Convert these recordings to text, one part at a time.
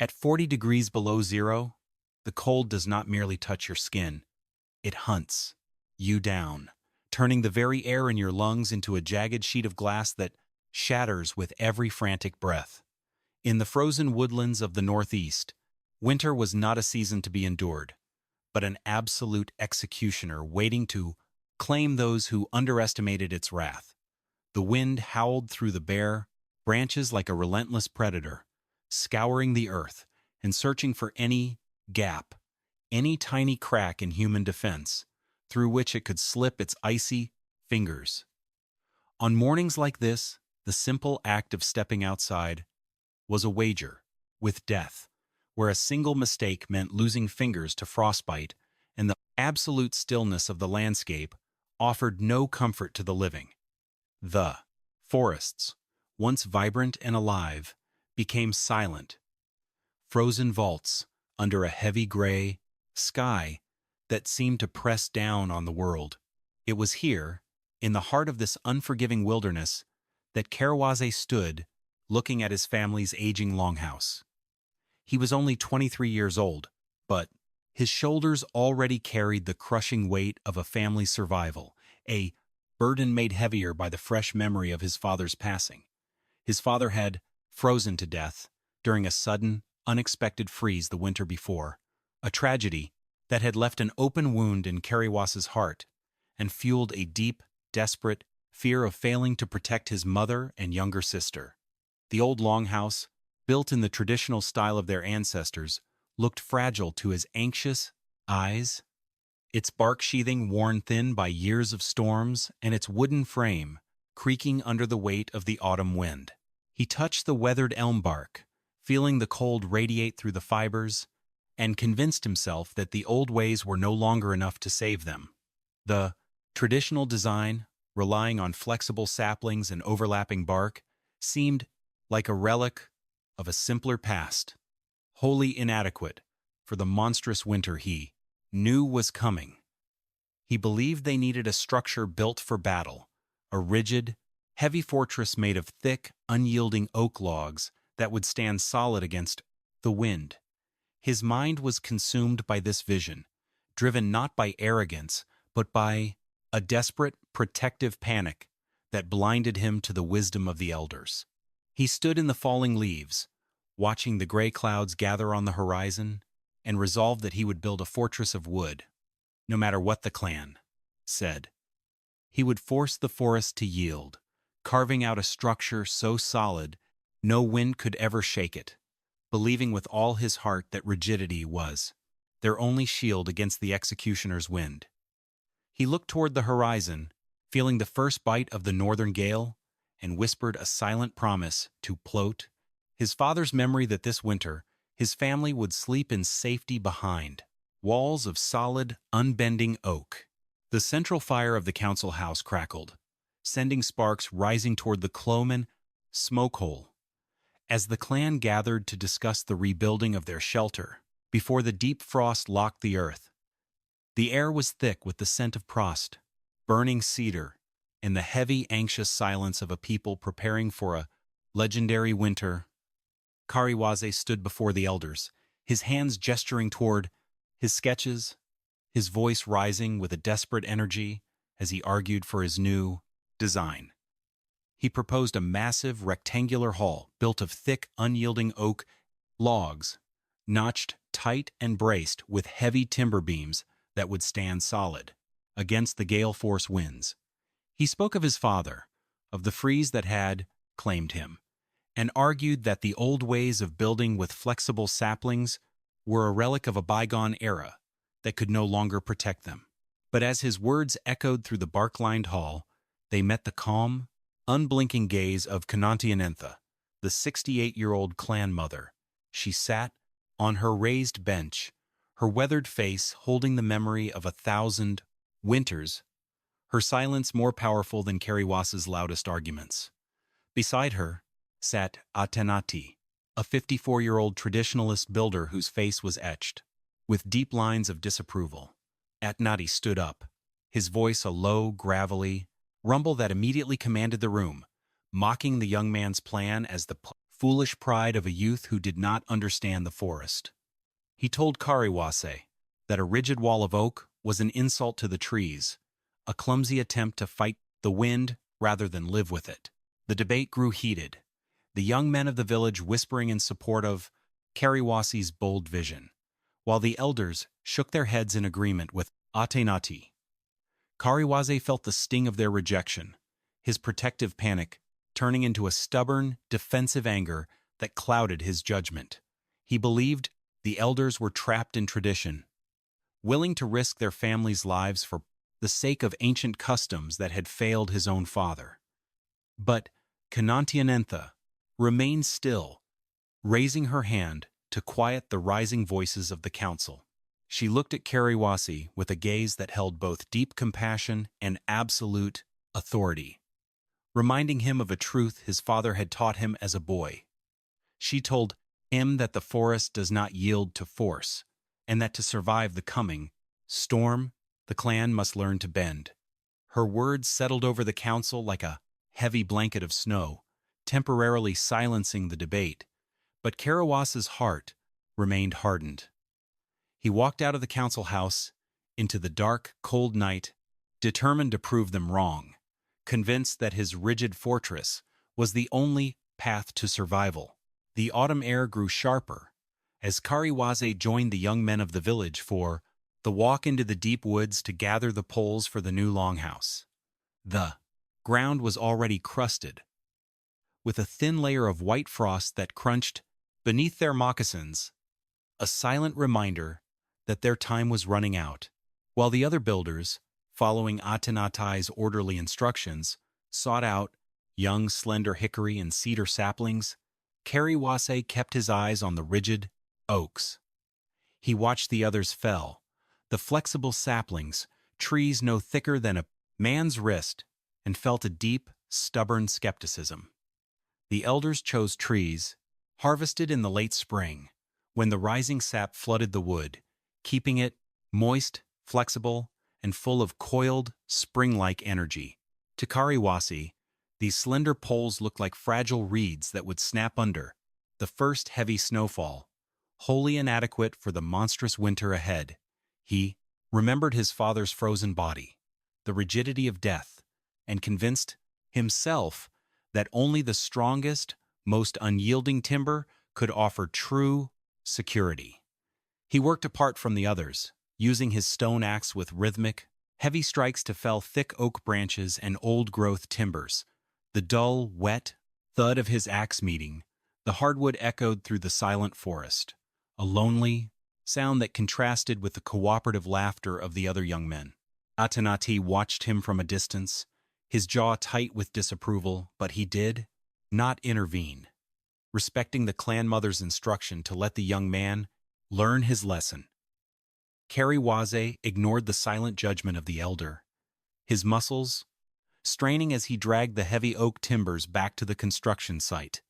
At 40 degrees below zero, the cold does not merely touch your skin, it hunts you down, turning the very air in your lungs into a jagged sheet of glass that shatters with every frantic breath. In the frozen woodlands of the Northeast, winter was not a season to be endured, but an absolute executioner waiting to claim those who underestimated its wrath. The wind howled through the bare branches like a relentless predator, scouring the earth and searching for any gap, any tiny crack in human defense through which it could slip its icy fingers. On mornings like this, the simple act of stepping outside was a wager with death, where a single mistake meant losing fingers to frostbite, and the absolute stillness of the landscape offered no comfort to the living. The forests, once vibrant and alive, became silent, frozen vaults under a heavy gray sky that seemed to press down on the world. It was here, in the heart of this unforgiving wilderness, that Kariwase stood, looking at his family's aging longhouse. He was only 23 years old, but his shoulders already carried the crushing weight of a family's survival, a burden made heavier by the fresh memory of his father's passing. His father had frozen to death during a sudden, unexpected freeze the winter before, a tragedy that had left an open wound in Kariwase's heart and fueled a deep, desperate fear of failing to protect his mother and younger sister. The old longhouse, built in the traditional style of their ancestors, looked fragile to his anxious eyes, its bark sheathing worn thin by years of storms and its wooden frame creaking under the weight of the autumn wind. He touched the weathered elm bark, feeling the cold radiate through the fibers, and convinced himself that the old ways were no longer enough to save them. The traditional design, relying on flexible saplings and overlapping bark, seemed like a relic of a simpler past, wholly inadequate for the monstrous winter he knew was coming. He believed they needed a structure built for battle, a rigid, heavy fortress made of thick, unyielding oak logs that would stand solid against the wind. His mind was consumed by this vision, driven not by arrogance, but by a desperate, protective panic that blinded him to the wisdom of the elders. He stood in the falling leaves, watching the gray clouds gather on the horizon, and resolved that he would build a fortress of wood, no matter what the clan said. He would force the forest to yield, carving out a structure so solid no wind could ever shake it, believing with all his heart that rigidity was their only shield against the executioner's wind. He looked toward the horizon, feeling the first bite of the northern gale, and whispered a silent promise to Plot, his father's memory that this winter his family would sleep in safety behind walls of solid, unbending oak. The central fire of the council house crackled, sending sparks rising toward the Cloman smoke hole. As the clan gathered to discuss the rebuilding of their shelter before the deep frost locked the earth, the air was thick with the scent of frost, burning cedar, and the heavy, anxious silence of a people preparing for a legendary winter. Kariwase stood before the elders, his hands gesturing toward his sketches, his voice rising with a desperate energy as he argued for his new design. He proposed a massive rectangular hall built of thick, unyielding oak logs, notched tight and braced with heavy timber beams that would stand solid against the gale-force winds. He spoke of his father, of the freeze that had claimed him, and argued that the old ways of building with flexible saplings were a relic of a bygone era that could no longer protect them. But as his words echoed through the bark-lined hall, they met the calm, unblinking gaze of Kanontienentha, the 68-year-old clan mother. She sat on her raised bench, her weathered face holding the memory of 1,000 winters, her silence more powerful than Kariwase's loudest arguments. Beside her sat Atenati, a 54-year-old traditionalist builder whose face was etched with deep lines of disapproval. Atenati stood up, his voice a low, gravelly rumble that immediately commanded the room, mocking the young man's plan as the foolish pride of a youth who did not understand the forest. He told Kariwase that a rigid wall of oak was an insult to the trees, a clumsy attempt to fight the wind rather than live with it. The debate grew heated, the young men of the village whispering in support of Kariwase's bold vision, while the elders shook their heads in agreement with Haudenosaunee. Kariwase felt the sting of their rejection, his protective panic turning into a stubborn, defensive anger that clouded his judgment. He believed the elders were trapped in tradition, willing to risk their families' lives for the sake of ancient customs that had failed his own father. But Kanontienentha remained still, raising her hand to quiet the rising voices of the council. She looked at Kariwase with a gaze that held both deep compassion and absolute authority, reminding him of a truth his father had taught him as a boy. She told him that the forest does not yield to force, and that to survive the coming storm, the clan must learn to bend. Her words settled over the council like a heavy blanket of snow, temporarily silencing the debate, but Kariwase's heart remained hardened. He walked out of the council house into the dark, cold night, determined to prove them wrong, convinced that his rigid fortress was the only path to survival. The autumn air grew sharper as Kariwase joined the young men of the village for the walk into the deep woods to gather the poles for the new longhouse. The ground was already crusted, with a thin layer of white frost that crunched beneath their moccasins, a silent reminder that their time was running out. While the other builders, following Haudenosauntee's orderly instructions, sought out young, slender hickory and cedar saplings, Kariwase kept his eyes on the rigid oaks. He watched the others fell, the flexible saplings, trees no thicker than a man's wrist, and felt a deep, stubborn skepticism. The elders chose trees, harvested in the late spring, when the rising sap flooded the wood, keeping it moist, flexible, and full of coiled, spring-like energy. To Kariwase, these slender poles looked like fragile reeds that would snap under the first heavy snowfall, wholly inadequate for the monstrous winter ahead. He remembered his father's frozen body, the rigidity of death, and convinced himself that only the strongest, most unyielding timber could offer true security. He worked apart from the others, using his stone axe with rhythmic, heavy strikes to fell thick oak branches and old-growth timbers. The dull, wet thud of his axe meeting the hardwood echoed through the silent forest, a lonely sound that contrasted with the cooperative laughter of the other young men. Haudenosaunee watched him from a distance, his jaw tight with disapproval, but he did not intervene, respecting the clan mother's instruction to let the young man learn his lesson. Kariwase ignored the silent judgment of the elder, his muscles straining as he dragged the heavy oak timbers back to the construction site.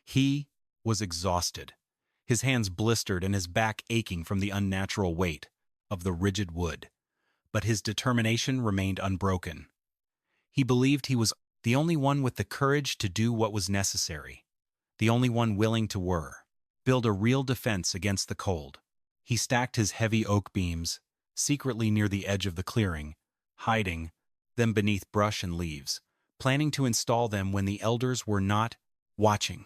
He was exhausted, his hands blistered and his back aching from the unnatural weight of the rigid wood, but his determination remained unbroken. He believed he was the only one with the courage to do what was necessary, the only one willing to build a real defense against the cold. He stacked his heavy oak beams secretly near the edge of the clearing, hiding them beneath brush and leaves, planning to install them when the elders were not watching.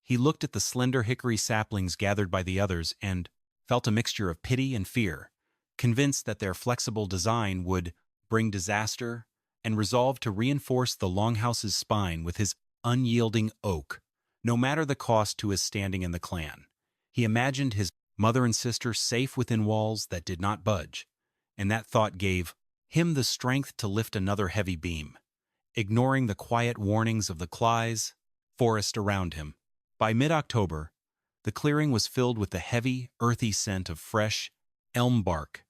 He looked at the slender hickory saplings gathered by the others and felt a mixture of pity and fear, convinced that their flexible design would bring disaster, and resolved to reinforce the longhouse's spine with his unyielding oak, no matter the cost to his standing in the clan. He imagined his mother and sister safe within walls that did not budge, and that thought gave him the strength to lift another heavy beam, ignoring the quiet warnings of the Kariwase forest around him. By mid-October, the clearing was filled with the heavy, earthy scent of fresh elm bark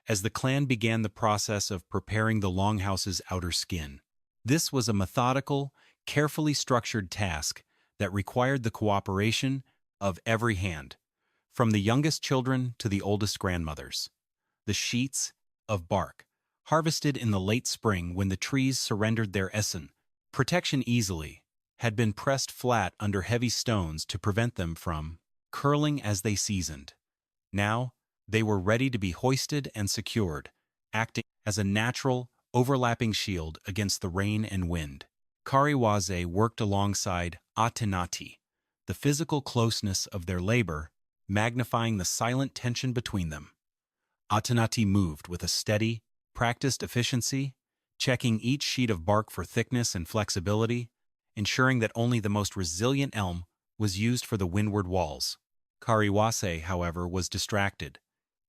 as the clan began the process of preparing the longhouse's outer skin. This was a methodical, carefully structured task that required the cooperation of every hand, from the youngest children to the oldest grandmothers. The sheets of bark, harvested in the late spring when the trees surrendered their protection easily, had been pressed flat under heavy stones to prevent them from curling as they seasoned. Now, they were ready to be hoisted and secured, acting as a natural, overlapping shield against the rain and wind. Kariwase worked alongside Atenati, the physical closeness of their labor magnifying the silent tension between them. Atenati moved with a steady, practiced efficiency, checking each sheet of bark for thickness and flexibility, ensuring that only the most resilient elm was used for the windward walls. Kariwase, however, was distracted,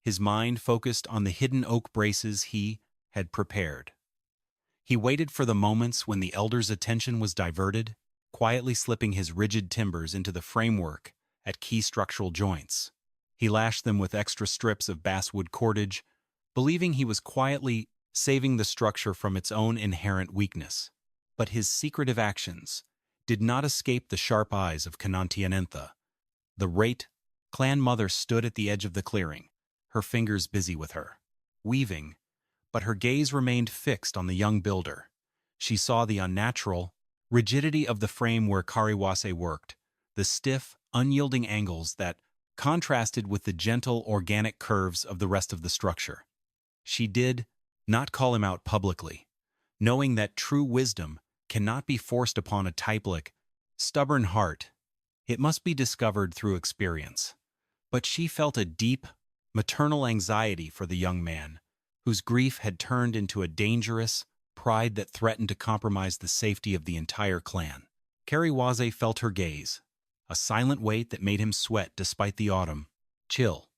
his mind focused on the hidden oak braces he had prepared. He waited for the moments when the elder's attention was diverted, quietly slipping his rigid timbers into the framework at key structural joints. He lashed them with extra strips of basswood cordage, believing he was quietly saving the structure from its own inherent weakness. But his secretive actions did not escape the sharp eyes of Kanontienentha. The Clan Mother stood at the edge of the clearing, her fingers busy with her weaving, but her gaze remained fixed on the young builder. She saw the unnatural rigidity of the frame where Kariwase worked, the stiff, unyielding angles that contrasted with the gentle, organic curves of the rest of the structure. She did not call him out publicly, knowing that true wisdom cannot be forced upon a type-like, stubborn heart. It must be discovered through experience. But she felt a deep, maternal anxiety for the young man, whose grief had turned into a dangerous pride that threatened to compromise the safety of the entire clan. Kariwase felt her gaze, a silent weight that made him sweat despite the autumn chill.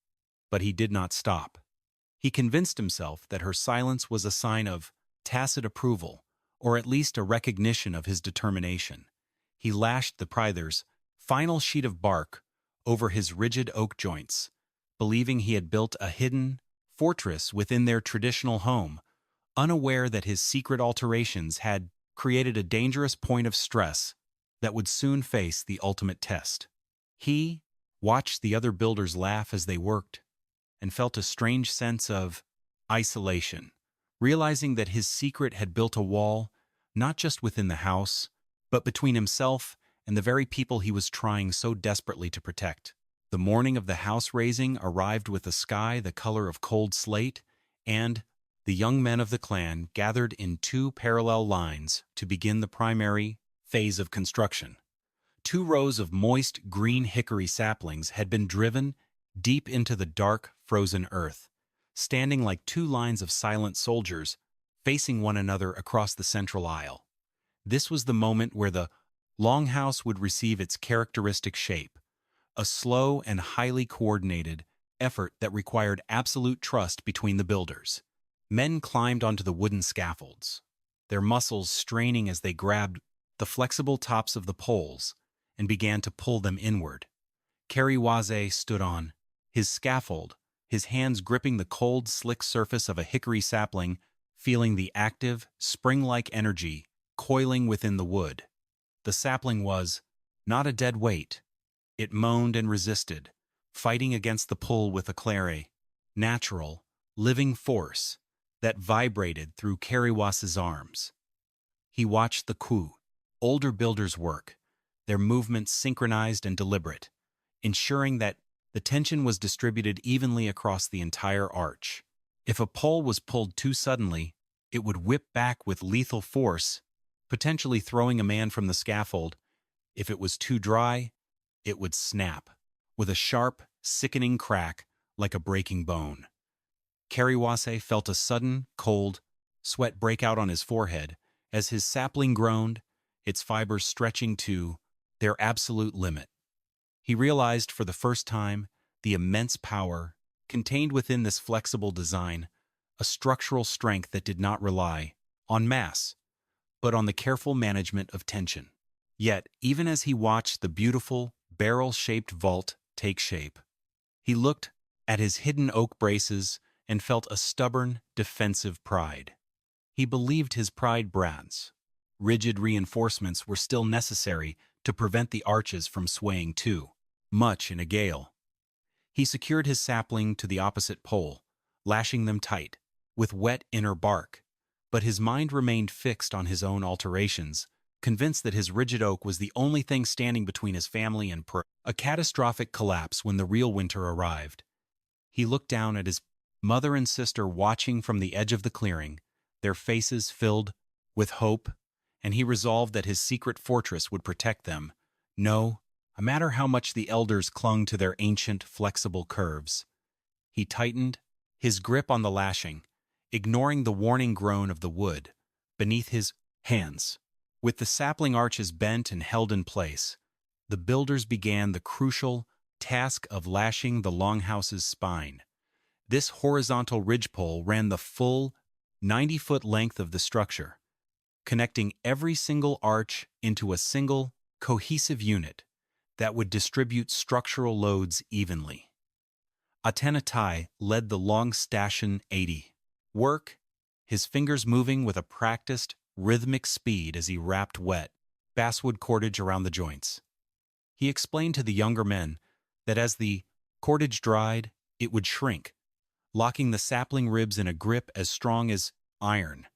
But he did not stop. He convinced himself that her silence was a sign of tacit approval, or at least a recognition of his determination. He lashed the pryther's final sheet of bark over his rigid oak joints, believing he had built a hidden fortress within their traditional home, unaware that his secret alterations had created a dangerous point of stress that would soon face the ultimate test. He watched the other builders laugh as they worked and felt a strange sense of isolation, realizing that his secret had built a wall not just within the house, but between himself and the very people he was trying so desperately to protect. The morning of the house raising arrived with a sky the color of cold slate, and the young men of the clan gathered in two parallel lines to begin the primary phase of construction. 2 rows of moist green hickory saplings had been driven deep into the dark, frozen earth, standing like 2 lines of silent soldiers facing one another across the central aisle. This was the moment where the longhouse would receive its characteristic shape, a slow and highly coordinated effort that required absolute trust between the builders. Men climbed onto the wooden scaffolds, their muscles straining as they grabbed the flexible tops of the poles and began to pull them inward. Kariwase stood on his scaffold, his hands gripping the cold, slick surface of a hickory sapling, feeling the active, spring-like energy coiling within the wood. The sapling was not a dead weight. It moaned and resisted, fighting against the pull with a natural, living force that vibrated through Kariwase's arms. He watched the older builders work, their movements synchronized and deliberate, ensuring that the tension was distributed evenly across the entire arch. If a pole was pulled too suddenly, it would whip back with lethal force, potentially throwing a man from the scaffold. If it was too dry, it would snap, with a sharp, sickening crack like a breaking bone. Kariwase felt a sudden, cold sweat break out on his forehead as his sapling groaned, its fibers stretching to their absolute limit. He realized for the first time the immense power contained within this flexible design, a structural strength that did not rely on mass, but on the careful management of tension. Yet, even as he watched the beautiful, barrel-shaped vault take shape, he looked at his hidden oak braces and felt a stubborn, defensive pride. He believed his pride brads. Rigid reinforcements were still necessary to prevent the arches from swaying too much in a gale. He secured his sapling to the opposite pole, lashing them tight, with wet inner bark, but his mind remained fixed on his own alterations, convinced that his rigid oak was the only thing standing between his family and a catastrophic collapse when the real winter arrived. He looked down at his mother and sister watching from the edge of the clearing, their faces filled with hope, and he resolved that his secret fortress would protect them, no matter how much the elders clung to their ancient, flexible curves. He tightened his grip on the lashing, ignoring the warning groan of the wood beneath his hands. With the sapling arches bent and held in place, the builders began the crucial task of lashing the longhouse's spine. This horizontal ridgepole ran the full 90-foot length of the structure, connecting every single arch into a single, cohesive unit that would distribute structural loads evenly. Atenatai led the long-station 80 work, his fingers moving with a practiced, rhythmic speed as he wrapped wet, basswood cordage around the joints. He explained to the younger men that as the cordage dried, it would shrink, locking the sapling ribs in a grip as strong as iron,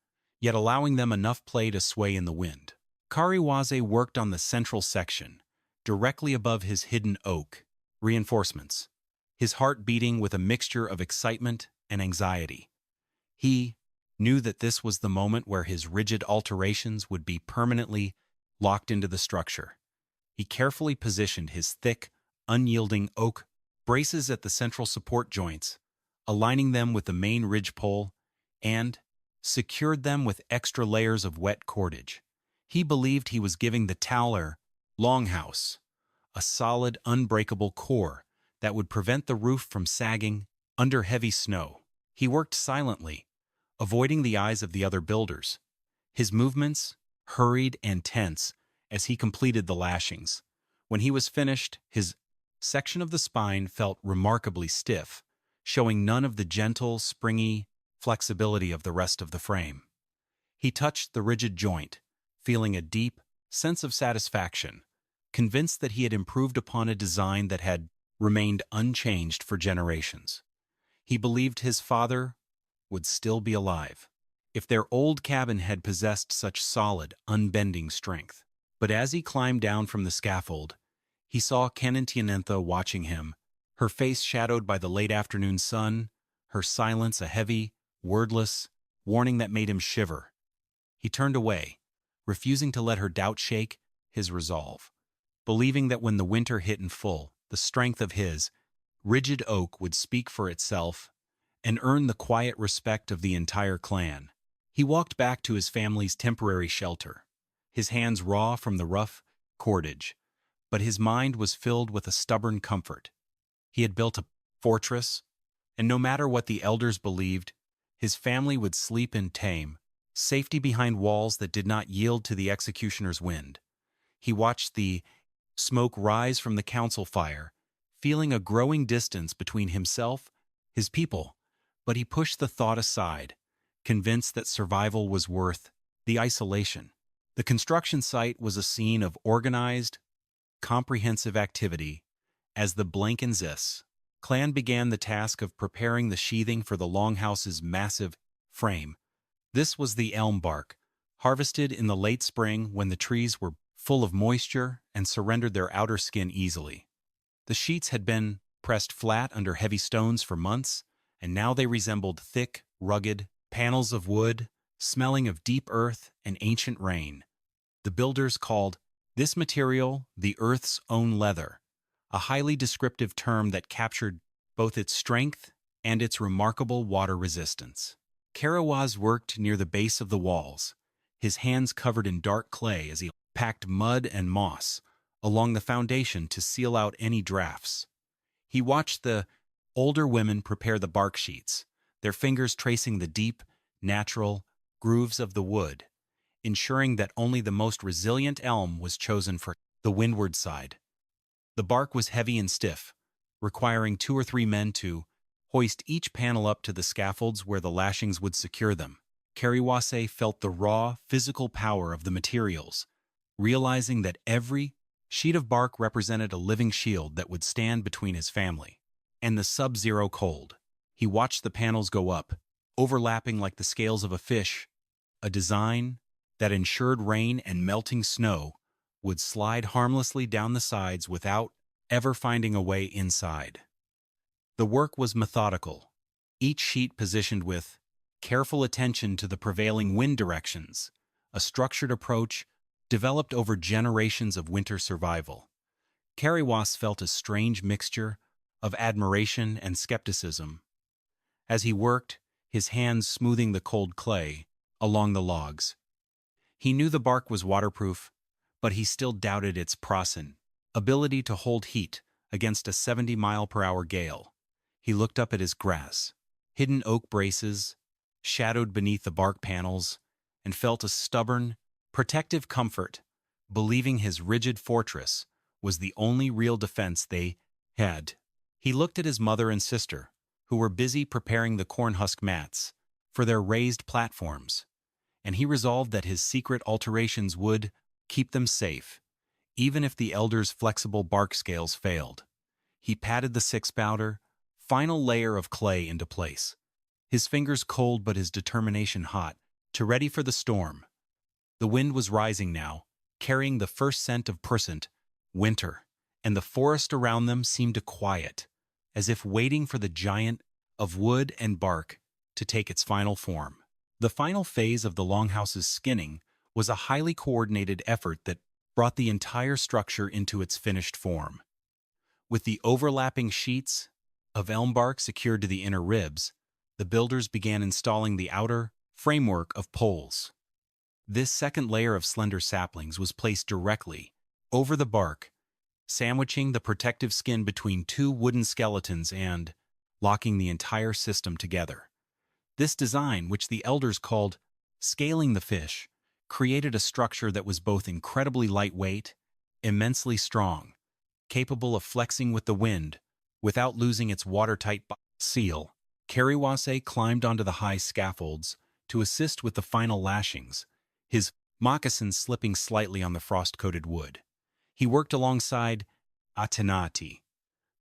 yet allowing them enough play to sway in the wind. Kariwase worked on the central section, directly above his hidden oak reinforcements, his heart beating with a mixture of excitement and anxiety. He knew that this was the moment where his rigid alterations would be permanently locked into the structure. He carefully positioned his thick, unyielding oak braces at the central support joints, aligning them with the main ridgepole, and secured them with extra layers of wet cordage. He believed he was giving the Haudenosaunee Longhouse a solid, unbreakable core that would prevent the roof from sagging under heavy snow. He worked silently, avoiding the eyes of the other builders, his movements hurried and tense as he completed the lashings. When he was finished, his section of the spine felt remarkably stiff, showing none of the gentle, springy flexibility of the rest of the frame. He touched the rigid joint, feeling a deep sense of satisfaction, convinced that he had improved upon a design that had remained unchanged for generations. He believed his father would still be alive, if their old cabin had possessed such solid, unbending strength. But as he climbed down from the scaffold, he saw Kanontienentha watching him, her face shadowed by the late afternoon sun, her silence a heavy, wordless warning that made him shiver. He turned away, refusing to let her doubt shake his resolve, believing that when the winter hit in full, the strength of his rigid oak would speak for itself and earn the quiet respect of the entire clan. He walked back to his family's temporary shelter, his hands raw from the rough cordage, but his mind was filled with a stubborn comfort. He had built a fortress, and no matter what the elders believed, his family would sleep in tame safety behind walls that did not yield to the executioner's wind. He watched the smoke rise from the council fire, feeling a growing distance between himself, his people, but he pushed the thought aside, convinced that survival was worth the isolation. The construction site was a scene of organized, comprehensive activity. As the Blankenzis clan began the task of preparing the sheathing for the Longhouse's massive frame. This was the elm bark, harvested in the late spring when the trees were full of moisture and surrendered their outer skin easily. The sheets had been pressed flat under heavy stones for months, and now they resembled thick, rugged panels of wood, smelling of deep earth and ancient rain. The builders called this material the Earth's own leather, a highly descriptive term that captured both its strength and its remarkable water resistance. Kariwase worked near the base of the walls, his hands covered in dark clay as he packed mud and moss along the foundation to seal out any drafts. He watched the older women prepare the bark sheets, their fingers tracing the deep, natural grooves of the wood, ensuring that only the most resilient elm was chosen for the windward side. The bark was heavy and stiff, requiring 2 or 3 men to hoist each panel up to the scaffolds where the lashings would secure them. Kariwase felt the raw, physical power of the materials, realizing that every sheet of bark represented a living shield that would stand between his family and the sub-zero cold. He watched the panels go up, overlapping like the scales of a fish, a design that ensured rain and melting snow would slide harmlessly down the sides without ever finding a way inside. The work was methodical, each sheet positioned with careful attention to the prevailing wind directions, a structured approach developed over generations of winter survival. Kariwase felt a strange mixture of admiration and skepticism. As he worked, his hands smoothing the cold clay along the logs. He knew the bark was waterproof, but he still doubted its ability to hold heat against a 70-mile-per-hour gale. He looked up at his grass, hidden oak braces, shadowed beneath the bark panels, and felt a stubborn, protective comfort, believing his rigid fortress was the only real defense they had. He looked at his mother and sister, who were busy preparing the corn husk mats for their raised platforms, and he resolved that his secret alterations would keep them safe, even if the elders' flexible bark scales failed. He patted the six-powder, final layer of clay into place, his fingers cold but his determination hot, to ready for the storm. The wind was rising now, carrying the first scent of present winter, and the forest around them seemed to quiet, as if waiting for the giant of wood and bark to take its final form. The final phase of the Longhouse's skinning was a highly coordinated effort that brought the entire structure into its finished form. With the overlapping sheets of elm bark secured to the inner ribs, the builders began installing the outer framework of poles. This second layer of slender saplings was placed directly over the bark, sandwiching the protective skin between two wooden skeletons and locking the entire system together. This design, which the elders called scaling the fish, created a structure that was both incredibly lightweight, immensely strong, capable of flexing with the wind without losing its watertight seal. Kariwase climbed onto the high scaffolds to assist with the final lashings, his moccasins slipping slightly on the frost-coated wood. He worked alongside Atenati,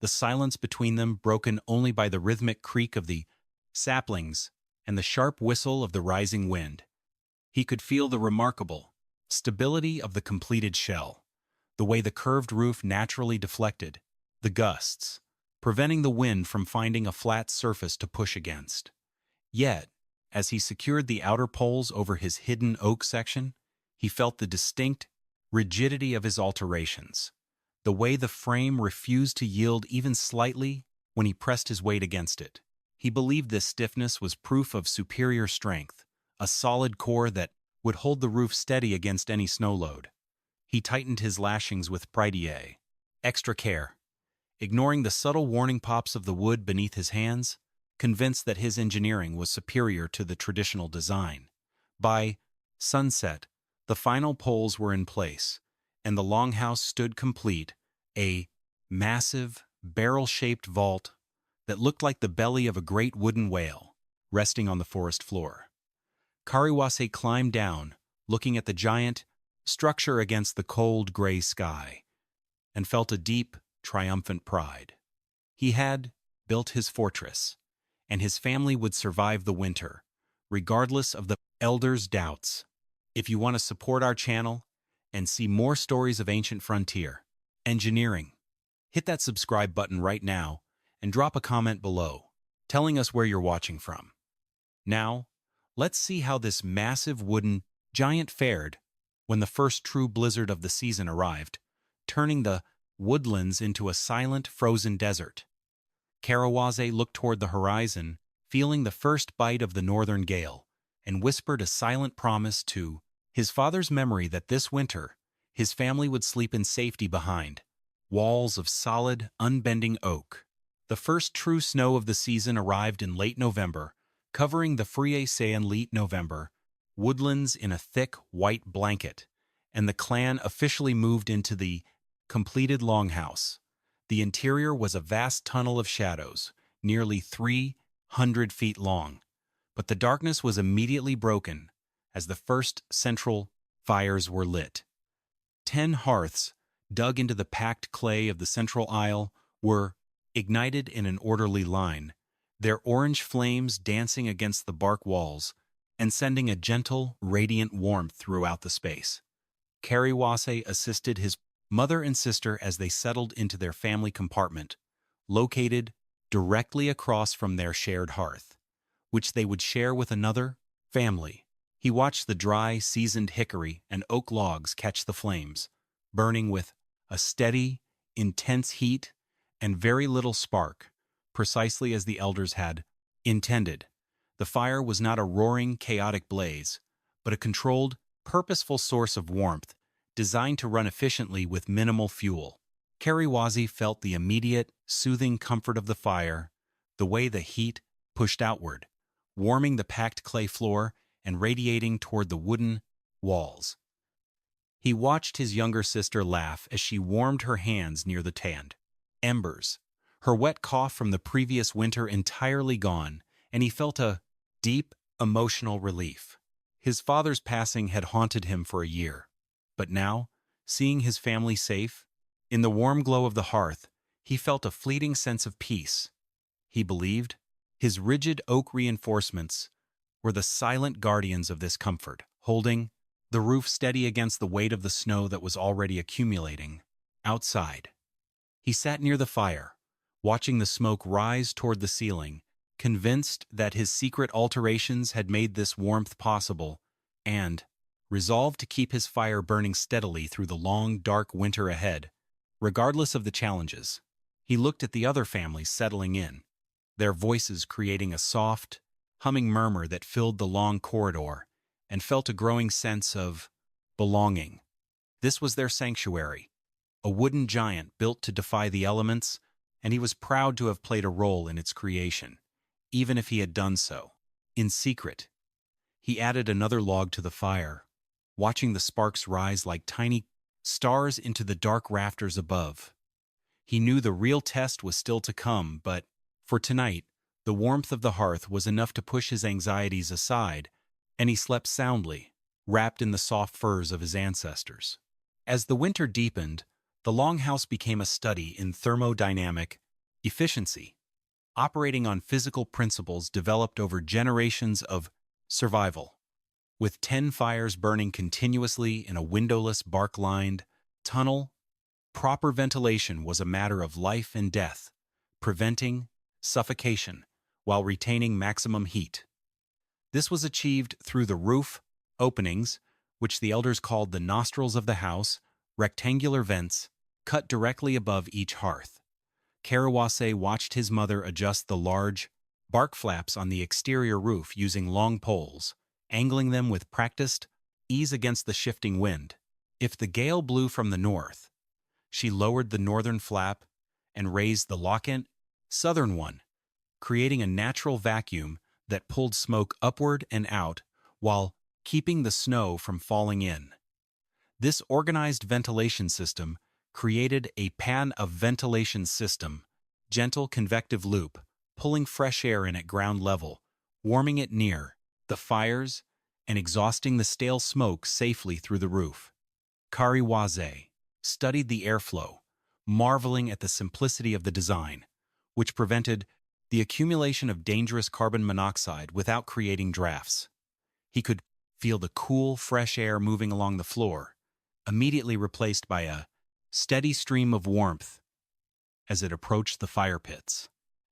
the silence between them broken only by the rhythmic creak of the saplings and the sharp whistle of the rising wind. He could feel the remarkable stability of the completed shell, the way the curved roof naturally deflected the gusts, preventing the wind from finding a flat surface to push against. Yet, as he secured the outer poles over his hidden oak section, he felt the distinct rigidity of his alterations, the way the frame refused to yield even slightly when he pressed his weight against it. He believed this stiffness was proof of superior strength, a solid core that would hold the roof steady against any snow load. He tightened his lashings with extra care, ignoring the subtle warning pops of the wood beneath his hands, convinced that his engineering was superior to the traditional design. By sunset, the final poles were in place, and the longhouse stood complete, a massive, barrel-shaped vault that looked like the belly of a great wooden whale, resting on the forest floor. Kariwase climbed down, looking at the giant structure against the cold gray sky, and felt a deep, triumphant pride. He had built his fortress, and his family would survive the winter, regardless of the elders' doubts. If you want to support our channel and see more stories of ancient frontier engineering, hit that subscribe button right now and drop a comment below, telling us where you're watching from. Now, let's see how this massive wooden giant fared when the first true blizzard of the season arrived, turning the woodlands into a silent, frozen desert. Kariwase looked toward the horizon, feeling the first bite of the northern gale, and whispered a silent promise to his father's memory that this winter his family would sleep in safety behind walls of solid, unbending oak. The first true snow of the season arrived in late November, covering the Kariwase in late November woodlands in a thick, white blanket, and the clan officially moved into the completed longhouse. The interior was a vast tunnel of shadows, nearly 300 feet long, but the darkness was immediately broken as the first central fires were lit. 10 hearths, dug into the packed clay of the central aisle, were ignited in an orderly line, their orange flames dancing against the bark walls, and sending a gentle, radiant warmth throughout the space. Kariwase assisted his mother and sister as they settled into their family compartment, located directly across from their shared hearth, which they would share with another family. He watched the dry, seasoned hickory and oak logs catch the flames, burning with a steady, intense heat and very little spark, precisely as the elders had intended. The fire was not a roaring, chaotic blaze, but a controlled, purposeful source of warmth designed to run efficiently with minimal fuel. Kariwase felt the immediate, soothing comfort of the fire, the way the heat pushed outward, warming the packed clay floor and radiating toward the wooden walls. He watched his younger sister laugh as she warmed her hands near the tanned embers, her wet cough from the previous winter entirely gone, and he felt a deep, emotional relief. His father's passing had haunted him for a year, but now, seeing his family safe, in the warm glow of the hearth, he felt a fleeting sense of peace. He believed his rigid oak reinforcements were the silent guardians of this comfort, holding the roof steady against the weight of the snow that was already accumulating outside. He sat near the fire, watching the smoke rise toward the ceiling, convinced that his secret alterations had made this warmth possible, and resolved to keep his fire burning steadily through the long, dark winter ahead, regardless of the challenges. He looked at the other families settling in, their voices creating a soft, humming murmur that filled the long corridor, and felt a growing sense of belonging. This was their sanctuary, a wooden giant built to defy the elements, and he was proud to have played a role in its creation, even if he had done so in secret. He added another log to the fire, watching the sparks rise like tiny stars into the dark rafters above. He knew the real test was still to come, but for tonight, the warmth of the hearth was enough to push his anxieties aside, and he slept soundly, wrapped in the soft furs of his ancestors. As the winter deepened, the Longhouse became a study in thermodynamic efficiency, operating on physical principles developed over generations of survival. With 10 fires burning continuously in a windowless, bark-lined tunnel, proper ventilation was a matter of life and death, preventing suffocation while retaining maximum heat. This was achieved through the roof openings, which the elders called the nostrils of the house, rectangular vents cut directly above each hearth. Kariwase watched his mother adjust the large bark flaps on the exterior roof using long poles, angling them with practiced ease against the shifting wind. If the gale blew from the north, she lowered the northern flap and raised the lockant southern one, creating a natural vacuum that pulled smoke upward and out while keeping the snow from falling in. This organized ventilation system created a pan of ventilation system, gentle convective loop, pulling fresh air in at ground level, warming it near the fires, and exhausting the stale smoke safely through the roof. Kariwase studied the airflow, marveling at the simplicity of the design, which prevented the accumulation of dangerous carbon monoxide without creating drafts. He could feel the cool, fresh air moving along the floor, immediately replaced by a steady stream of warmth as it approached the fire pits.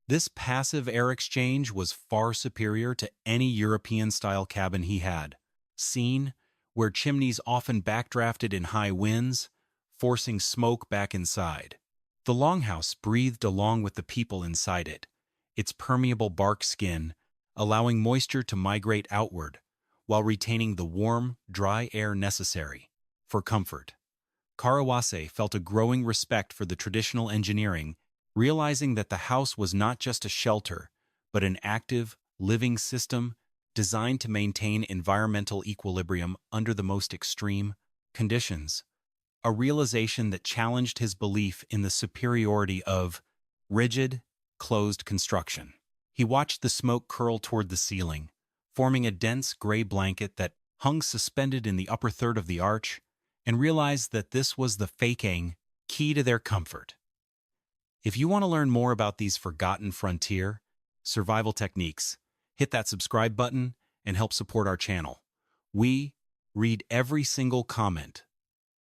This passive air exchange was far superior to any European-style cabin he had seen, where chimneys often backdrafted in high winds, forcing smoke back inside. The Longhouse breathed along with the people inside it, its permeable bark skin allowing moisture to migrate outward while retaining the warm, dry air necessary for comfort. Kariwase felt a growing respect for the traditional engineering, realizing that the house was not just a shelter, but an active, living system designed to maintain environmental equilibrium under the most extreme conditions. A realization that challenged his belief in the superiority of rigid, closed construction. He watched the smoke curl toward the ceiling, forming a dense gray blanket that hung suspended in the upper third of the arch, and realized that this was the faking key to their comfort. If you want to learn more about these forgotten frontier survival techniques, hit that subscribe button and help support our channel. We read every single comment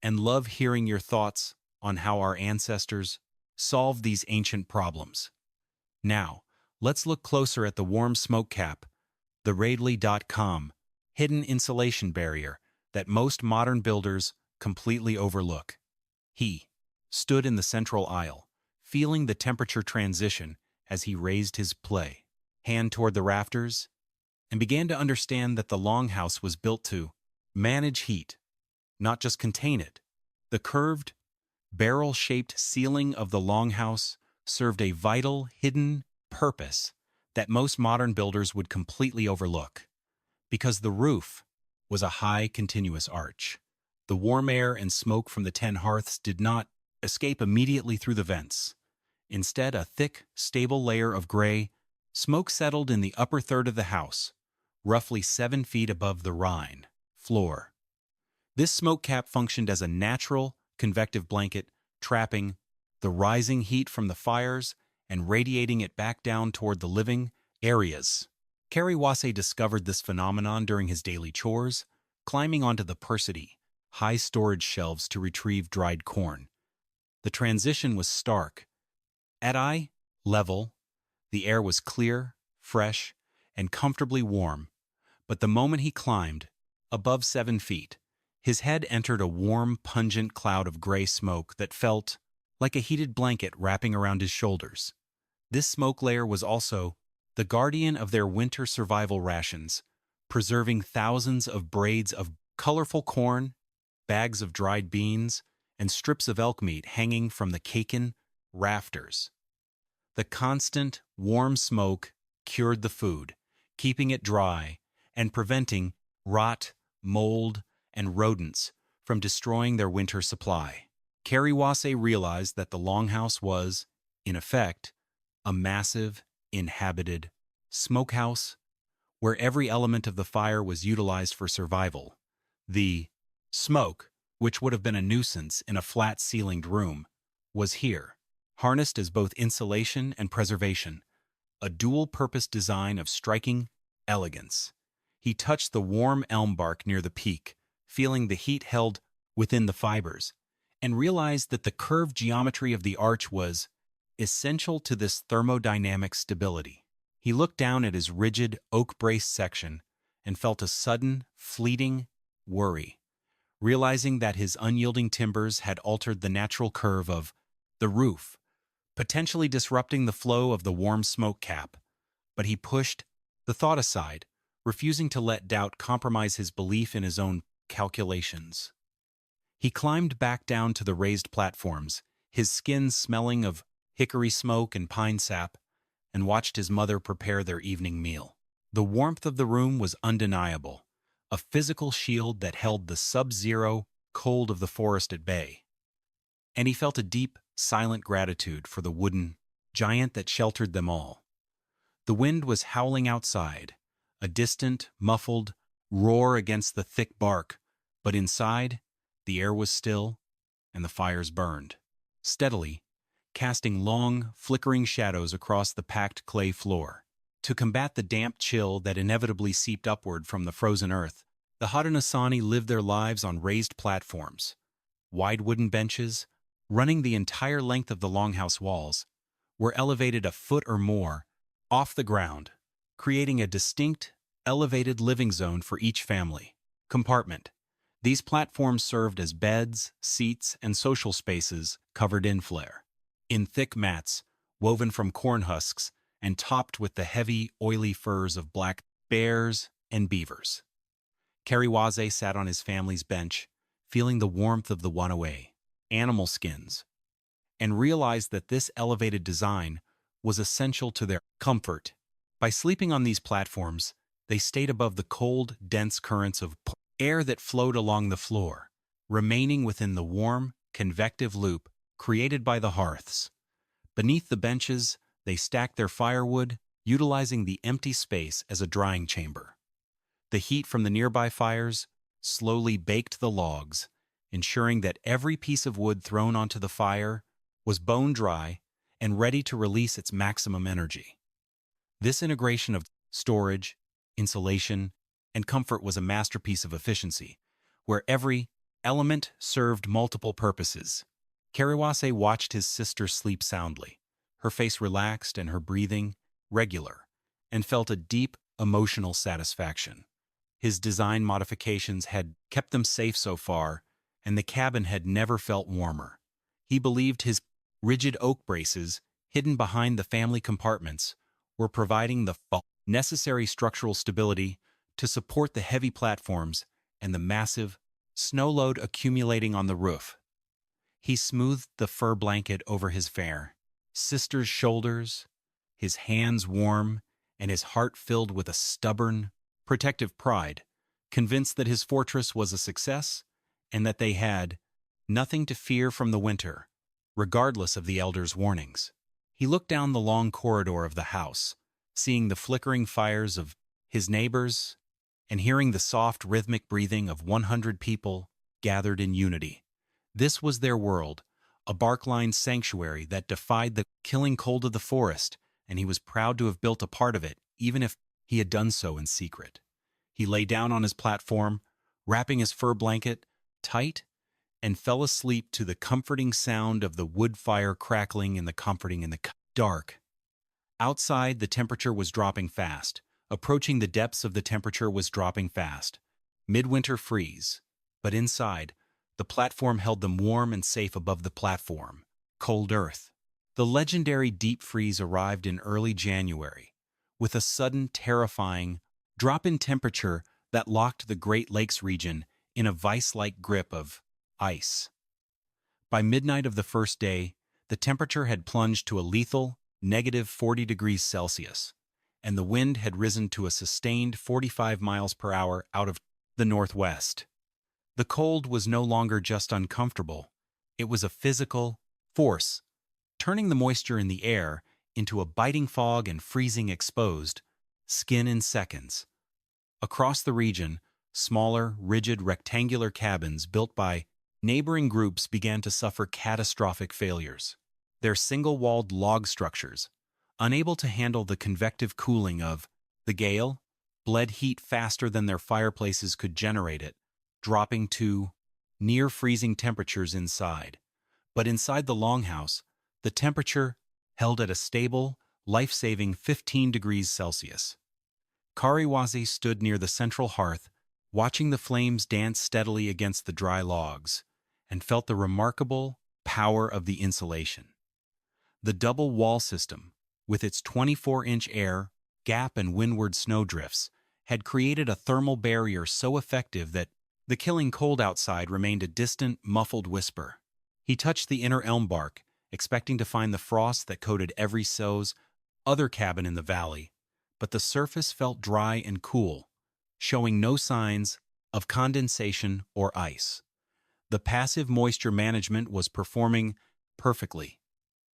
and love hearing your thoughts on how our ancestors solved these ancient problems. Now, let's look closer at the warm smoke cap, the Radley.com hidden insulation barrier that most modern builders completely overlook. He stood in the central aisle, feeling the temperature transition as he raised his hand toward the rafters, and began to understand that the longhouse was built to manage heat, not just contain it. The curved, barrel-shaped ceiling of the longhouse served a vital, hidden purpose that most modern builders would completely overlook. Because the roof was a high, continuous arch, the warm air and smoke from the 10 hearths did not escape immediately through the vents. Instead, a thick, stable layer of gray smoke settled in the upper third of the house, roughly 7 feet above the Rhine floor. This smoke cap functioned as a natural, convective blanket, trapping the rising heat from the fires and radiating it back down toward the living areas. Kariwase discovered this phenomenon during his daily chores, climbing onto the persedy, high storage shelves to retrieve dried corn. The transition was stark. At eye level, the air was clear, fresh, and comfortably warm, but the moment he climbed, above 7 feet, his head entered a warm, pungent cloud of gray smoke that felt like a heated blanket wrapping around his shoulders. This smoke layer was also the guardian of their winter survival rations, preserving thousands of braids of colorful corn, bags of dried beans, and strips of elk meat hanging from the caken rafters. The constant, warm smoke cured the food, keeping it dry and preventing rot, mold, and rodents from destroying their winter supply. Kariwase realized that the longhouse was, in effect, a massive, inhabited smokehouse where every element of the fire was utilized for survival. The smoke, which would have been a nuisance in a flat-ceilinged room, was here, harnessed as both insulation and preservation, a dual-purpose design of striking elegance. He touched the warm elm bark near the peak, feeling the heat held within the fibers, and realized that the curved geometry of the arch was essential to this thermodynamic stability. He looked down at his rigid, oak-braced section and felt a sudden, fleeting worry, realizing that his unyielding timbers had altered the natural curve of the roof, potentially disrupting the flow of the warm smoke cap. But he pushed the thought aside, refusing to let doubt compromise his belief in his own calculations. He climbed back down to the raised platforms, his skin smelling of hickory smoke and pine sap, and watched his mother prepare their evening meal. The warmth of the room was undeniable, a physical shield that held the sub-zero cold of the forest at bay. And he felt a deep, silent gratitude for the wooden giant that sheltered them all. The wind was howling outside, a distant, muffled roar against the thick bark, but inside, the air was still, and the fires burned steadily, casting long, flickering shadows across the packed clay floor. To combat the damp chill that inevitably seeped upward from the frozen earth, the Haudenosaunee lived their lives on raised platforms. Wide wooden benches, running the entire length of the longhouse walls, were elevated a foot or more off the ground, creating a distinct, elevated living zone for each family compartment. These platforms served as beds, seats, and social spaces covered in flare, in thick mats woven from corn husks and topped with the heavy, oily furs of black bears and beavers. Kariwase sat on his family's bench, feeling the warmth of the one-away animal skins, and realized that this elevated design was essential to their comfort. By sleeping on these platforms, they stayed above the cold, dense currents of air that flowed along the floor, remaining within the warm, convective loop created by the hearths. Beneath the benches, they stacked their firewood, utilizing the empty space as a drying chamber. The heat from the nearby fires slowly baked the logs, ensuring that every piece of wood thrown onto the fire was bone dry and ready to release its maximum energy. This integration of storage, insulation, and comfort was a masterpiece of efficiency, where every element served multiple purposes. Kariwase watched his sister sleep soundly, her face relaxed and her breathing regular, and felt a deep emotional satisfaction. His design modifications had kept them safe so far, and the cabin had never felt warmer. He believed his rigid oak braces, hidden behind the family compartments, were providing the necessary structural stability to support the heavy platforms and the massive snow load accumulating on the roof. He smoothed the fur blanket over his fair sister's shoulders, his hands warm and his heart filled with a stubborn, protective pride, convinced that his fortress was a success and that they had nothing to fear from the winter, regardless of the elder's warnings. He looked down the long corridor of the house, seeing the flickering fires of his neighbors and hearing the soft, rhythmic breathing of 100 people gathered in unity. This was their world, a bark-lined sanctuary that defied the killing cold of the forest, and he was proud to have built a part of it, even if he had done so in secret. He lay down on his platform, wrapping his fur blanket tight, and fell asleep to the comforting sound of the wood fire crackling in the dark. Outside, the temperature was dropping fast. Approaching the depths of the temperature was dropping fast. Midwinter freeze. But inside, the platform held them warm and safe above the platform. Cold earth. The legendary deep freeze arrived in early January, with a sudden, terrifying drop in temperature that locked the Great Lakes region in a vice-like grip of ice. By midnight of the first day, the temperature had plunged to a lethal -40 degrees Celsius, and the wind had risen to a sustained 45 miles per hour out of the northwest. The cold was no longer just uncomfortable, it was a physical force, turning the moisture in the air into a biting fog and freezing exposed skin in seconds. Across the region, smaller, rigid, rectangular cabins built by neighboring groups began to suffer catastrophic failures. Their single-walled log structures, unable to handle the convective cooling of the gale, bled heat faster than their fireplaces could generate it, dropping to near-freezing temperatures inside. But inside the longhouse, the temperature held at a stable, life-saving 15 degrees Celsius. Kariwase stood near the central hearth, watching the flames dance steadily against the dry logs, and felt the remarkable power of the insulation. The double wall system, with its 24-inch air gap and windward snowdrifts, had created a thermal barrier so effective that the killing cold outside remained a distant, muffled whisper. He touched the inner elm bark, expecting to find the frost that coated every so's other cabin in the valley, but the surface felt dry and cool, showing no signs of condensation or ice. The passive moisture management was performing perfectly,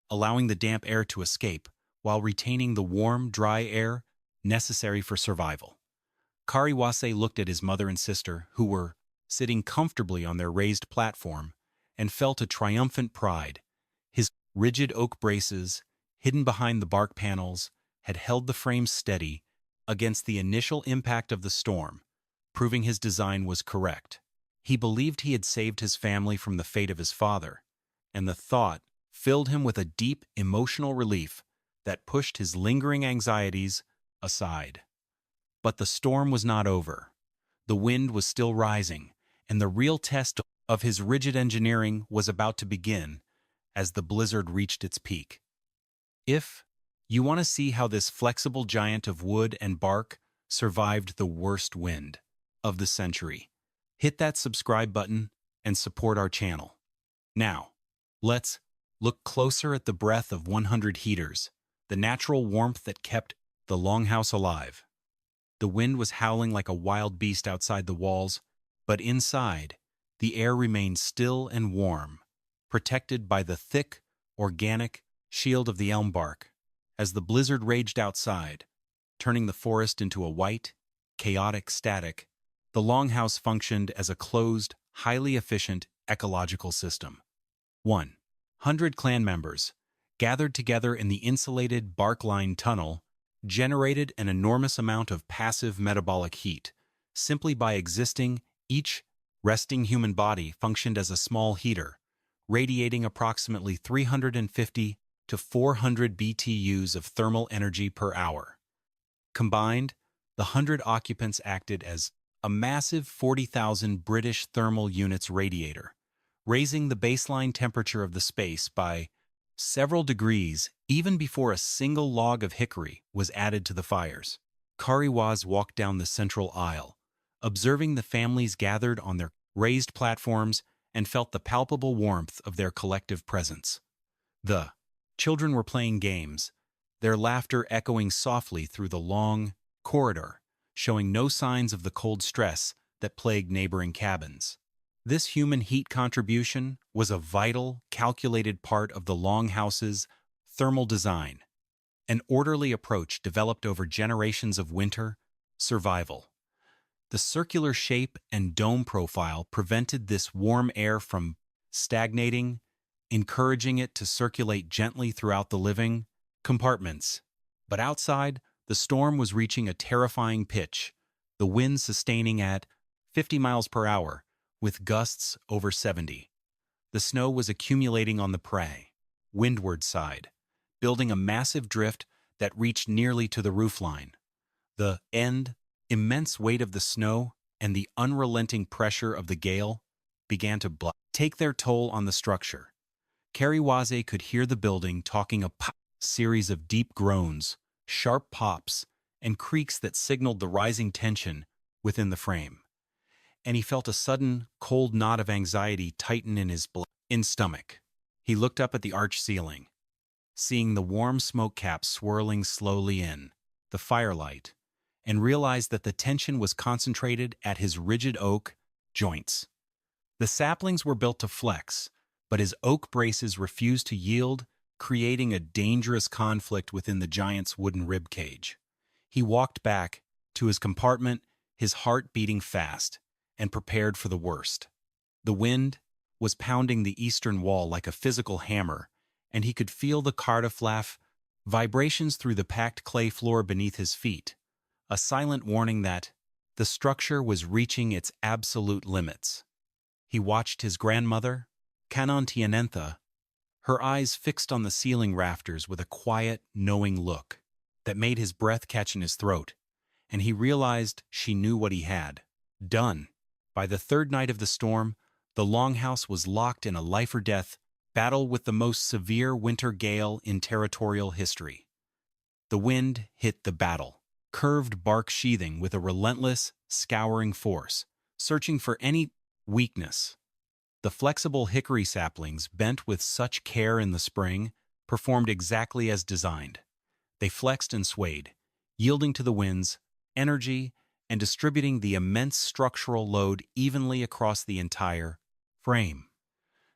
allowing the damp air to escape while retaining the warm, dry air necessary for survival. Kariwase looked at his mother and sister, who were sitting comfortably on their raised platform, and felt a triumphant pride. His rigid oak braces, hidden behind the bark panels, had held the frame steady against the initial impact of the storm, proving his design was correct. He believed he had saved his family from the fate of his father, and the thought filled him with a deep emotional relief that pushed his lingering anxieties aside. But the storm was not over. The wind was still rising, and the real test of his rigid engineering was about to begin as the blizzard reached its peak. If you want to see how this flexible giant of wood and bark survived the worst wind of the century, hit that subscribe button and support our channel. Now, let's look closer at the breath of 100 heaters, the natural warmth that kept the longhouse alive. The wind was howling like a wild beast outside the walls, but inside, the air remained still and warm, protected by the thick, organic shield of the elm bark. As the blizzard raged outside, turning the forest into a white, chaotic static, the longhouse functioned as a closed, highly efficient ecological system. 100 clan members, gathered together in the insulated bark-lined tunnel, generated an enormous amount of passive metabolic heat, Simply by existing, each resting human body functioned as a small heater, radiating approximately 350 to 400 BTUs of thermal energy per hour. Combined, the 100 occupants acted as a massive 40,000 British thermal units radiator, raising the baseline temperature of the space by several degrees even before a single log of hickory was added to the fires. Kariwase walked down the central aisle, observing the families gathered on their raised platforms and felt the palpable warmth of their collective presence. The children were playing games, their laughter echoing softly through the long corridor, showing no signs of the cold stress that plagued neighboring cabins. This human heat contribution was a vital, calculated part of the Longhouse's thermal design, an orderly approach developed over generations of winter survival. The circular shape and dome profile prevented this warm air from stagnating, encouraging it to circulate gently throughout the living compartments. But outside, the storm was reaching a terrifying pitch, the wind sustaining at 50 miles per hour, with gusts over 70. The snow was accumulating on the prey, windward side, building a massive drift that reached nearly to the roofline. The immense weight of the snow and the unrelenting pressure of the gale began to take their toll on the structure. Kariwase could hear the building talking a series of deep groans, sharp pops, and creaks that signaled the rising tension within the frame. And he felt a sudden, cold knot of anxiety tighten in his stomach. He looked up at the arched ceiling, seeing the warm smoke caps swirling slowly in the firelight, and realized that the tension was concentrated at his rigid oak joints. The saplings were built to flex, but his oak braces refused to yield, creating a dangerous conflict within the giant's wooden rib cage. He walked back to his compartment, his heart beating fast, and prepared for the worst. The wind was pounding the eastern wall like a physical hammer, and he could feel the cardaflap vibrations through the packed clay floor beneath his feet, a silent warning that the structure was reaching its absolute limits. He watched his grandmother, Kanontienentha, her eyes fixed on the ceiling rafters with a quiet, knowing look that made his breath catch in his throat, and he realized she knew what he had done. By the third night of the storm, the Longhouse was locked in a life-or-death battle with the most severe winter gale in territorial history. The wind hit the battle, curved bark sheathing with a relentless, scouring force, searching for any weakness. The flexible hickory saplings, bent with such care in the spring, performed exactly as designed. They flexed and swayed, yielding to the winds, energy, and distributing the immense structural load evenly across the entire frame.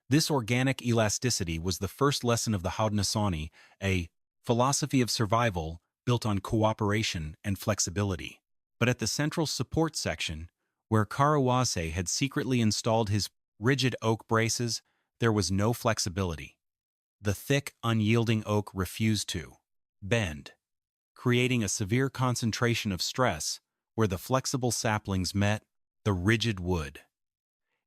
This organic elasticity was the first lesson of the Haudenosaunee, a philosophy of survival built on cooperation and flexibility. But at the central support section, where Kariwase had secretly installed his rigid oak braces, there was no flexibility. The thick, unyielding oak refused to bend, creating a severe concentration of stress where the flexible saplings met the rigid wood.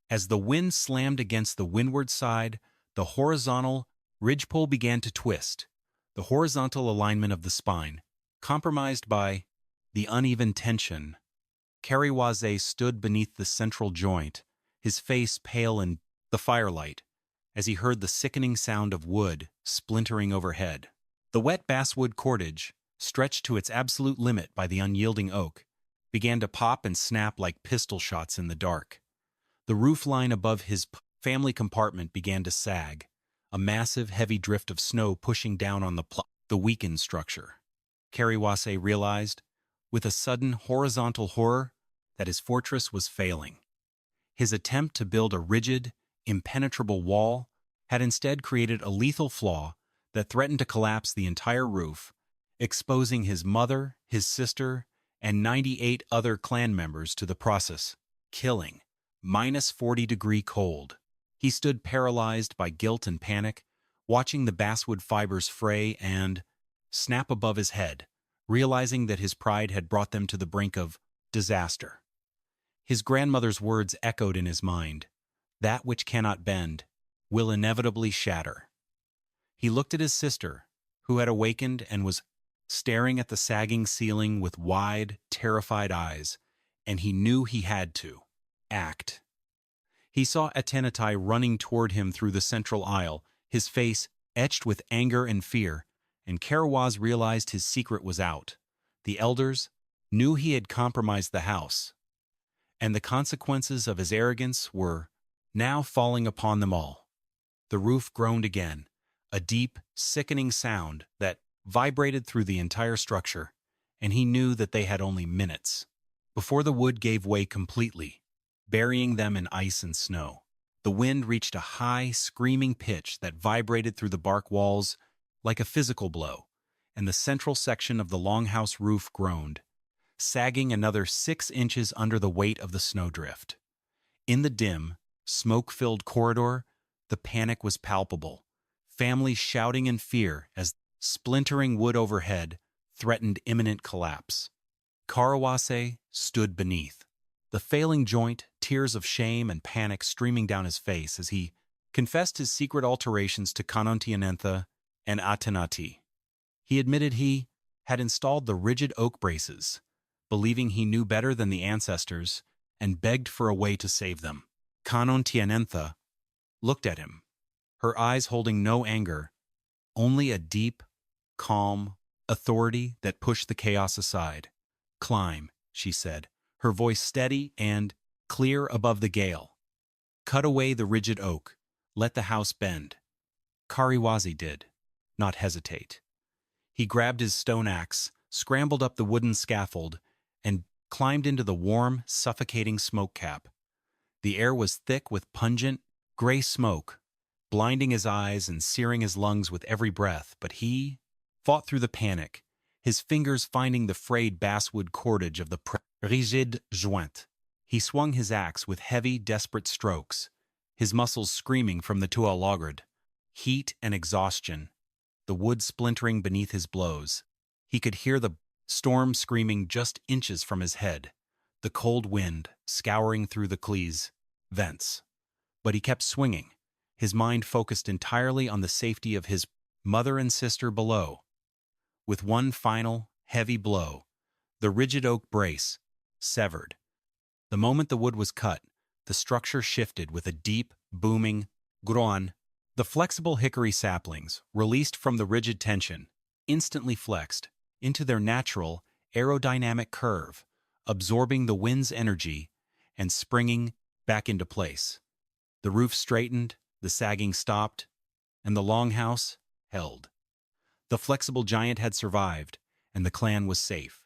As the wind slammed against the windward side, the horizontal ridgepole began to twist, the horizontal alignment of the spine, compromised by the uneven tension. Kariwase stood beneath the central joint, his face pale in the firelight, as he heard the sickening sound of wood splintering overhead. The wet basswood cordage, stretched to its absolute limit by the unyielding oak, began to pop and snap like pistol shots in the dark. The roofline above his family compartment began to sag, a massive, heavy drift of snow pushing down on the weakened structure. Kariwase realized, with a sudden horizontal horror, that his fortress was failing. His attempt to build a rigid, impenetrable wall had instead created a lethal flaw that threatened to collapse the entire roof, exposing his mother, his sister, and 98 other clan members to the process, killing. -40-degree cold. He stood paralyzed by guilt and panic, watching the basswood fibers fray and snap above his head, realizing that his pride had brought them to the brink of disaster. His grandmother's words echoed in his mind. That which cannot bend will inevitably shatter. He looked at his sister, who had awakened and was staring at the sagging ceiling with wide, terrified eyes, and he knew he had to act. He saw Atenatai running toward him through the central aisle, his face etched with anger and fear, and Kariwase realized his secret was out. The elders knew he had compromised the house, and the consequences of his arrogance were now falling upon them all. The roof groaned again, a deep, sickening sound that vibrated through the entire structure, and he knew that they had only minutes before the wood gave way completely, burying them in ice and snow. The wind reached a high, screaming pitch that vibrated through the bark walls like a physical blow, and the central section of the longhouse roof groaned, sagging another 6 inches under the weight of the snowdrift. In the dim, smoke-filled corridor, the panic was palpable, families shouting in fear as splintering wood overhead threatened imminent collapse. Kariwase stood beneath, the failing joint, tears of shame and panic streaming down his face as he confessed his secret alterations to Kanontienentha and Atenatai. He admitted he had installed the rigid oak braces, believing he knew better than the ancestors, and begged for a way to save them. Kanontienentha looked at him, her eyes holding no anger, only a deep, calm authority that pushed the chaos aside. "Climb," she said, her voice steady and clear above the gale. "Cut away the rigid oak. Let the house bend." Kariwase did not hesitate. He grabbed his stone axe, scrambled up the wooden scaffold, and climbed into the warm, suffocating smoke cap. The air was thick with pungent, gray smoke, blinding his eyes and searing his lungs with every breath, but he fought through the panic, his fingers finding the frayed basswood cordage of the rigid joint. He swung his axe with heavy, desperate strokes, his muscles screaming from the tualagrad, heat and exhaustion, the wood splintering beneath his blows. He could hear the storm screaming just inches from his head, the cold wind scouring through the clee's vents. But he kept swinging, his mind focused entirely on the safety of his mother and sister below. With one final, heavy blow, the rigid oak brace severed. The moment the wood was cut, the structure shifted with a deep, booming groan. The flexible hickory saplings, released from the rigid tension, instantly flexed into their natural, aerodynamic curve, absorbing the wind's energy and springing back into place. The roof straightened, the sagging stopped, and the longhouse held. The flexible giant had survived, and the clan was safe.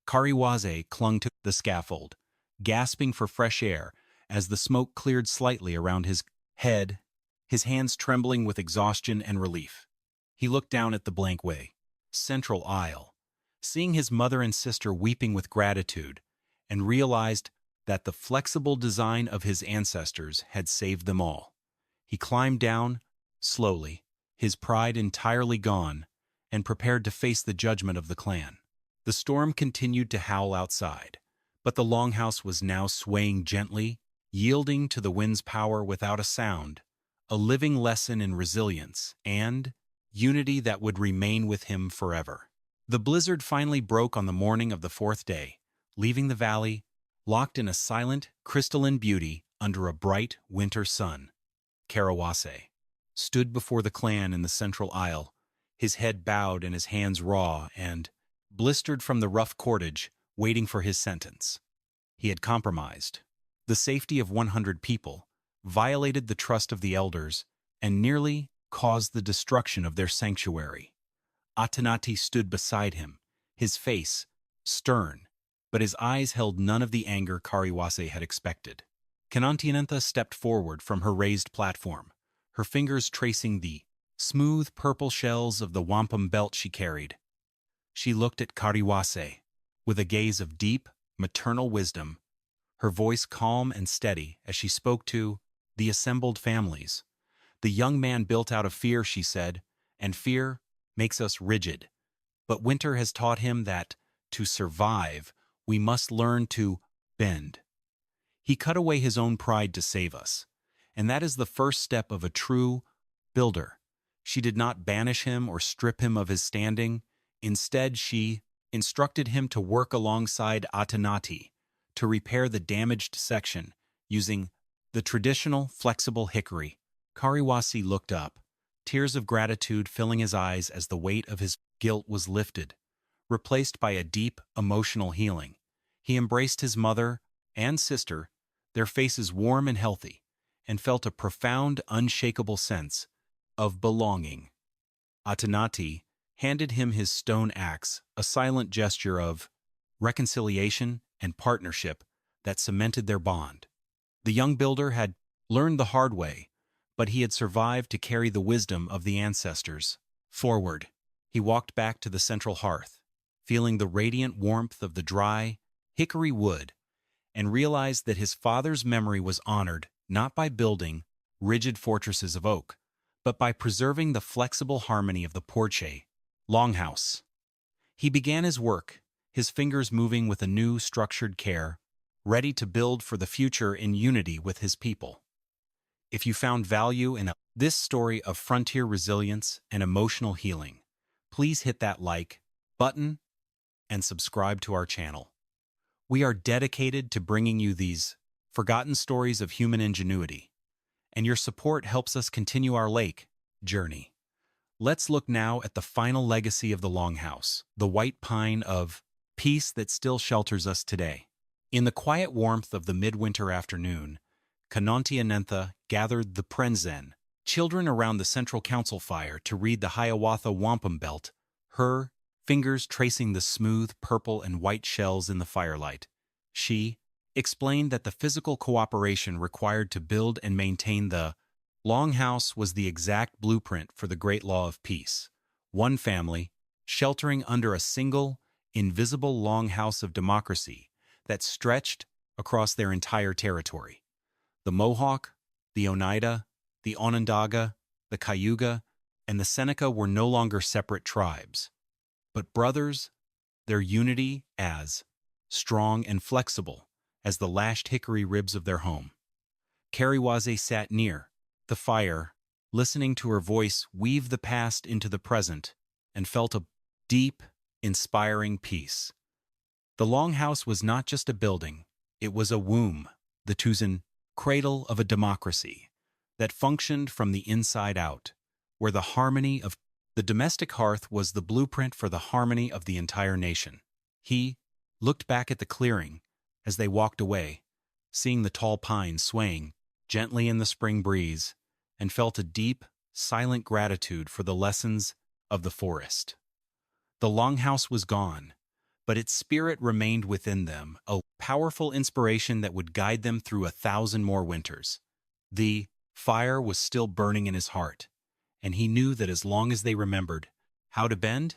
Kariwase clung to the scaffold, gasping for fresh air as the smoke cleared slightly around his head, his hands trembling with exhaustion and relief. He looked down at the blank way, central aisle, seeing his mother and sister weeping with gratitude, and realized that the flexible design of his ancestors had saved them all. He climbed down, slowly, his pride entirely gone, and prepared to face the judgment of the clan. The storm continued to howl outside, but the longhouse was now swaying gently, yielding to the wind's power without a sound, a living lesson in resilience and unity that would remain with him forever. The blizzard finally broke on the morning of the 4th day, leaving the valley locked in a silent, crystalline beauty under a bright winter sun. Kariwase stood before the clan in the central aisle, his head bowed and his hands raw and blistered from the rough cordage, waiting for his sentence. He had compromised the safety of 100 people, violated the trust of the elders, and nearly caused the destruction of their sanctuary. Atenatai stood beside him, his face stern, but his eyes held none of the anger Kariwase had expected. Kanontienentha stepped forward from her raised platform, her fingers tracing the smooth purple shells of the wampum belt she carried. She looked at Kariwase with a gaze of deep, maternal wisdom, her voice calm and steady as she spoke to the assembled families. "The young man built out of fear," she said, "and fear makes us rigid. But winter has taught him that, to survive, we must learn to bend." He cut away his own pride to save us. And that is the first step of a true builder. She did not banish him or strip him of his standing. Instead, she instructed him to work alongside Atenati to repair the damaged section using the traditional flexible hickory. Kariwase looked up, tears of gratitude filling his eyes as the weight of his guilt was lifted, replaced by a deep emotional healing. He embraced his mother and sister, their faces warm and healthy, and felt a profound, unshakable sense of belonging. Atenati handed him his stone axe, a silent gesture of reconciliation and partnership that cemented their bond. The young builder had learned the hard way, but he had survived to carry the wisdom of the ancestors forward. He walked back to the central hearth, feeling the radiant warmth of the dry, hickory wood, and realized that his father's memory was honored not by building rigid fortresses of oak, but by preserving the flexible harmony of the porche longhouse. He began his work, his fingers moving with a new, structured care, ready to build for the future in unity with his people. If you found value in this story of frontier resilience and emotional healing, please hit that like button and subscribe to our channel. We are dedicated to bringing you these forgotten stories of human ingenuity, and your support helps us continue our lake journey. Let's look now at the final legacy of the Longhouse, the white pine of peace that still shelters us today. In the quiet warmth of the midwinter afternoon, Kanontienentha gathered the Prenzen, children around the central council fire, to read the Hiawatha Wampum Belt, her fingers tracing the smooth purple and white shells in the firelight. She explained that the physical cooperation required to build and maintain the Longhouse was the exact blueprint for the great law of peace. One family, sheltering under a single, invisible longhouse of democracy that stretched across their entire territory. The Mohawk, the Oneida, the Onondaga, the Cayuga, and the Seneca were no longer separate tribes, but brothers, their unity as strong and flexible as the lashed hickory ribs of their home. Kariwase sat near the fire, listening to her voice weave the past into the present, and felt a deep, inspiring peace. The Longhouse was not just a building, it was a womb, the Tuzan cradle of a democracy that functioned from the inside out, where the harmony of the domestic hearth was the blueprint for the harmony of the entire nation. He looked back at the clearing as they walked away, seeing the tall pines swaying gently in the spring breeze, and felt a deep, silent gratitude for the lessons of the forest. The Longhouse was gone, but its spirit remained within them, a powerful inspiration that would guide them through 1,000 more winters. The fire was still burning in his heart, and he knew that as long as they remembered how to bend,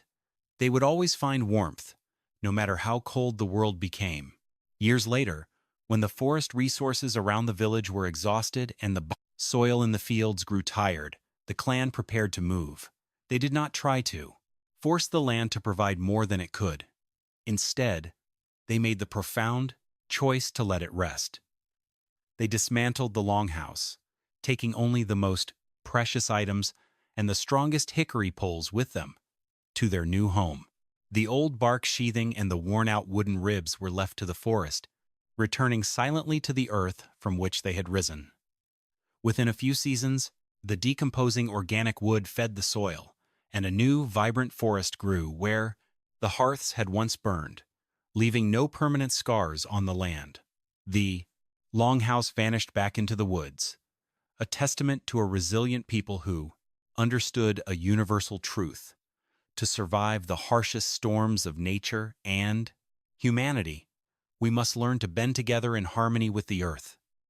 they would always find warmth, no matter how cold the world became. Years later, when the forest resources around the village were exhausted and the soil in the fields grew tired, the clan prepared to move. They did not try to force the land to provide more than it could. Instead, they made the profound choice to let it rest. They dismantled the Longhouse, taking only the most precious items and the strongest hickory poles with them to their new home. The old bark sheathing and the worn-out wooden ribs were left to the forest, returning silently to the earth from which they had risen. Within a few seasons, the decomposing organic wood fed the soil, and a new, vibrant forest grew where the hearths had once burned, leaving no permanent scars on the land. The Longhouse vanished back into the woods, a testament to a resilient people who understood a universal truth: to survive the harshest storms of nature and humanity, we must learn to bend together in harmony with the earth.